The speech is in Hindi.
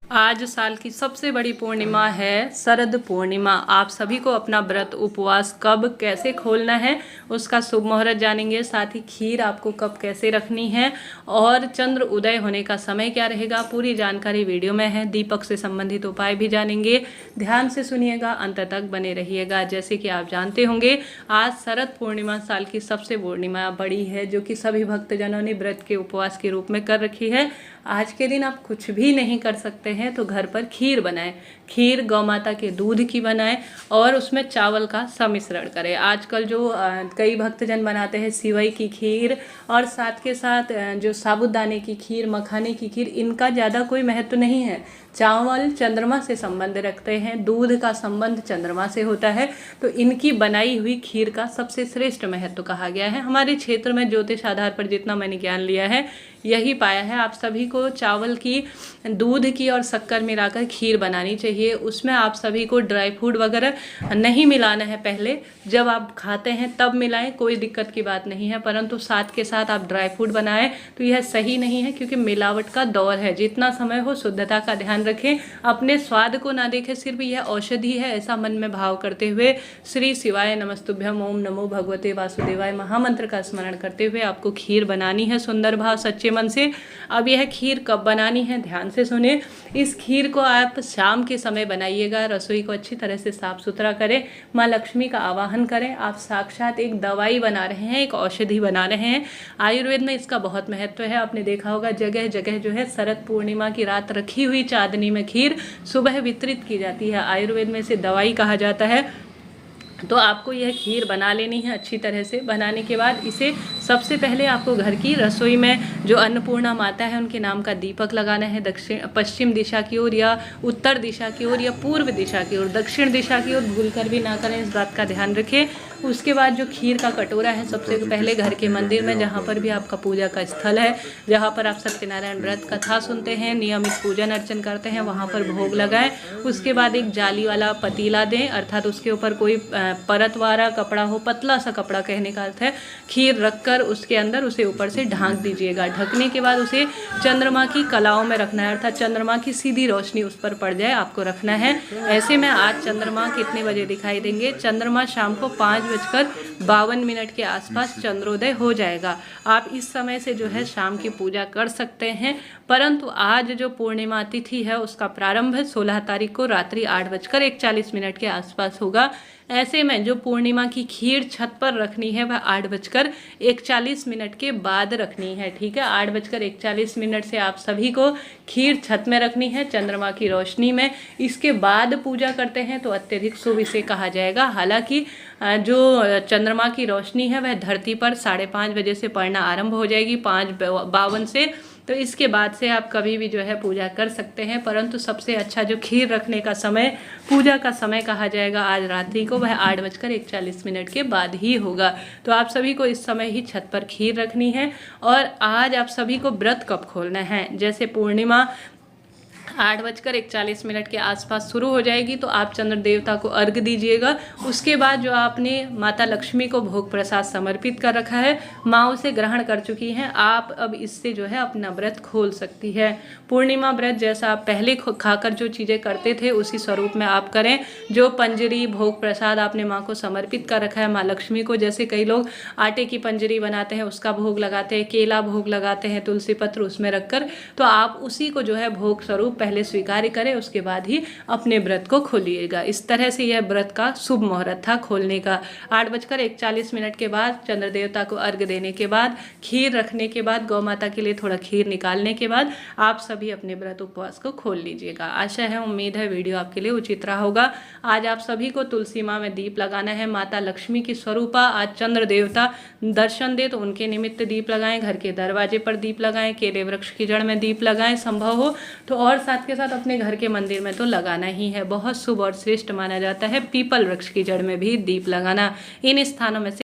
आज साल की सबसे बड़ी पूर्णिमा है शरद पूर्णिमा। आप सभी को अपना व्रत उपवास कब कैसे खोलना है उसका शुभ मुहूर्त जानेंगे। साथ ही खीर आपको कब कैसे रखनी है और चंद्र उदय होने का समय क्या रहेगा, पूरी जानकारी वीडियो में है। दीपक से संबंधित उपाय भी जानेंगे। ध्यान से सुनिएगा, अंत तक बने रहिएगा। जैसे कि आप जानते होंगे आज शरद पूर्णिमा साल की सबसे पूर्णिमा बड़ी है, जो कि सभी भक्तजनों ने व्रत के उपवास के रूप में कर रखी है। आज के दिन आप कुछ भी नहीं कर सकते हैं तो घर पर खीर बनाएं। खीर गौ माता के दूध की बनाएं और उसमें चावल का सम्मिश्रण करें। आजकल जो कई भक्तजन बनाते हैं सिवई की खीर और साथ के साथ जो साबूदाने की खीर, मखाने की खीर, इनका ज़्यादा कोई महत्व नहीं है। चावल चंद्रमा से संबंध रखते हैं, दूध का संबंध चंद्रमा से होता है, तो इनकी बनाई हुई खीर का सबसे श्रेष्ठ महत्व कहा गया है। हमारे क्षेत्र में ज्योतिष आधार पर जितना मैंने ज्ञान लिया है यही पाया है। आप सभी को चावल की, दूध की और शक्कर मिलाकर खीर बनानी चाहिए। उसमें आप सभी को ड्राई फ्रूट वगैरह नहीं मिलाना है। पहले जब आप खाते हैं तब मिलाएं, कोई दिक्कत की बात नहीं है, परंतु साथ के साथ आप ड्राई फ्रूट बनाएं तो यह सही नहीं है, क्योंकि मिलावट का दौर है। जितना समय हो शुद्धता का ध्यान रखें, अपने स्वाद को ना देखें, सिर्फ यह औषधि है ऐसा मन में भाव करते हुए श्री शिवाय नमस्तुभ्यम ओम नमो भगवते वासुदेवाय महामंत्र का स्मरण करते हुए आपको खीर बनानी है सुंदर भाव सच्चे मन से। अब यह खीर कब बनानी है ध्यान से सुने। इस खीर को आप शाम के समय बनाइएगा। रसोई को अच्छी तरह से साफ सुथरा करें, माँ लक्ष्मी का आवाहन करें। आप साक्षात एक दवाई बना रहे हैं, एक औषधि बना रहे हैं। आयुर्वेद में इसका बहुत महत्व है। आपने देखा होगा जगह जगह जो है शरद पूर्णिमा की रात रखी हुई चांदनी में खीर सुबह वितरित की जाती है। आयुर्वेद में इसे दवाई कहा जाता है। तो आपको यह खीर बना लेनी है अच्छी तरह से। बनाने के बाद इसे सबसे पहले आपको घर की रसोई में जो अन्नपूर्णा माता है उनके नाम का दीपक लगाना है। पश्चिम दिशा की ओर या उत्तर दिशा की ओर या पूर्व दिशा की ओर, दक्षिण दिशा की ओर भूल कर भी ना करें, इस बात का ध्यान रखें। उसके बाद जो खीर का कटोरा है सबसे पहले घर के मंदिर में, जहाँ पर भी आपका पूजा का स्थल है, जहाँ पर आप सत्यनारायण व्रत कथा सुनते हैं, नियमित पूजन अर्चन करते हैं, वहाँ पर भोग लगाएं। उसके बाद एक जाली वाला पतीला दें, अर्थात उसके ऊपर कोई परत वाला कपड़ा हो, पतला सा कपड़ा कहने का अर्थ है, खीर रखकर उसके अंदर उसे ऊपर से ढांक दीजिएगा। ढकने के बाद उसे चंद्रमा की कलाओं में रखना है, अर्थात चंद्रमा की सीधी रोशनी उस पर पड़ जाए आपको रखना है। ऐसे में आज चंद्रमा कितने बजे दिखाई देंगे? चंद्रमा शाम को 5:52 के आसपास चंद्रोदय हो जाएगा। आप इस समय से जो है शाम की पूजा कर सकते हैं। परंतु आज जो पूर्णिमा तिथि है उसका प्रारंभ 16 तारीख को रात्रि 8:41 के आसपास होगा। ऐसे में जो पूर्णिमा की खीर छत पर रखनी है वह 8:41 के बाद रखनी है। ठीक है, 8:41 से आप सभी को खीर छत में रखनी है चंद्रमा की रोशनी में। इसके बाद पूजा करते हैं तो अत्यधिक शुभ इसे कहा जाएगा। हालांकि जो चंद्रमा की रोशनी है वह धरती पर 5:30 बजे से पड़ना आरंभ हो जाएगी, 5:52 से। तो इसके बाद से आप कभी भी जो है पूजा कर सकते हैं। परंतु सबसे अच्छा जो खीर रखने का समय, पूजा का समय कहा जाएगा आज रात्रि को, वह 8:41 के बाद ही होगा। तो आप सभी को इस समय ही छत पर खीर रखनी है। और आज आप सभी को व्रत कब खोलना है, जैसे पूर्णिमा 8:41 के आसपास शुरू हो जाएगी तो आप चंद्र देवता को अर्घ दीजिएगा। उसके बाद जो आपने माता लक्ष्मी को भोग प्रसाद समर्पित कर रखा है, माँ उसे ग्रहण कर चुकी हैं, आप अब इससे जो है अपना व्रत खोल सकती है। पूर्णिमा व्रत जैसा आप पहले खाकर जो चीज़ें करते थे उसी स्वरूप में आप करें। जो पंजरी भोग प्रसाद आपने माँ को समर्पित कर रखा है माँ लक्ष्मी को, जैसे कई लोग आटे की पंजरी बनाते हैं उसका भोग लगाते हैं, केला भोग लगाते हैं तुलसी पत्र उसमें रखकर, तो आप उसी को जो है भोग स्वरूप पहले स्वीकार करें, उसके बाद ही अपने व्रत को खोलिएगा। इस तरह से यह व्रत का शुभ मुहूर्त था खोलने का। 8:41 के बाद चंद्र देवता को अर्घ देने के बाद, खीर रखने के बाद, गौ माता के लिए थोड़ा खीर निकालने के बाद आप सभी अपने व्रत उपवास को खोल लीजिएगा। आशा है, उम्मीद है वीडियो आपके लिए उचित रहा होगा। आज आप सभी को तुलसी माँ में दीप लगाना है। माता लक्ष्मी की स्वरूपा आज चंद्र देवता दर्शन दे तो उनके निमित्त दीप लगाएं, घर के दरवाजे पर दीप लगाएं, केले वृक्ष की जड़ में दीप लगाएं संभव हो तो, और साथ के साथ अपने घर के मंदिर में तो लगाना ही है। बहुत शुभ और श्रेष्ठ माना जाता है पीपल वृक्ष की जड़ में भी दीप लगाना। इन स्थानों में से